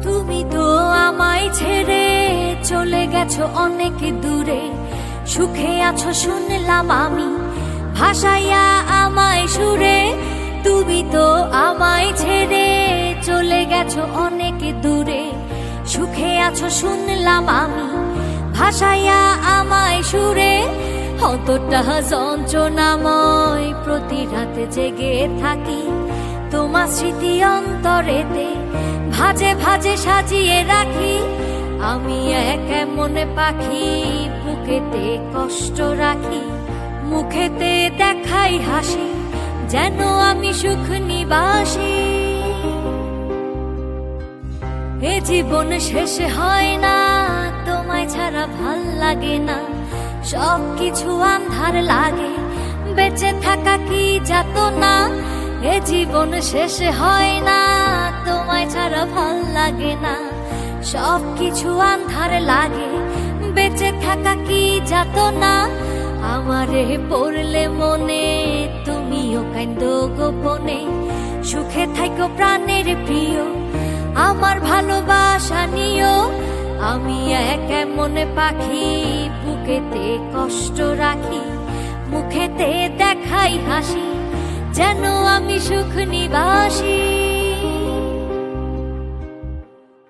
তুমি তো আমায় ছেড়ে চলে গেছো অনেক দূরে, সুখে আছো শুনলাম আমি ভাসাইয়া আমায় সুরে। তুমি তো আমায় ছেড়ে চলে গেছো অনেক দূরে, সুখে আছো শুনলাম আমি ভাসাইয়া আমায় সুরে। অতটা যন্ত্রণাময় প্রতি রাতে জেগে থাকি, তোমার স্মৃতি অন্তরেতে ভাজে ভাজে সাজিয়ে রাখি। আমি এক এমন পাখি বুকেতে কষ্ট রাখি, মুখেতে দেখাই হাসি, যেন আমি সুখ নিবাসী। এ জীবন শেষ হয় না, তোমায় ছাড়া ভাল লাগে না, সব কিছু আন্ধার লাগে, বেঁচে থাকা কি যাতনা। এ জীবন শেষ হয় না, তোমায় ছাড়া ভাল লাগে না, সব কিছু আন্ধার লাগে, বেঁচে থাকা কি যাতনা। আমারে পড়লে মনে তুমিও কান্দো গোপনে, সুখে থাকো প্রাণের প্রিয়, আমার ভালোবাসা নিও। আমি এক এমন পাখি বুকেতে কষ্ট রাখি, মুখেতে দেখাই হাসি, যেন আমি সুখ নিবাসী।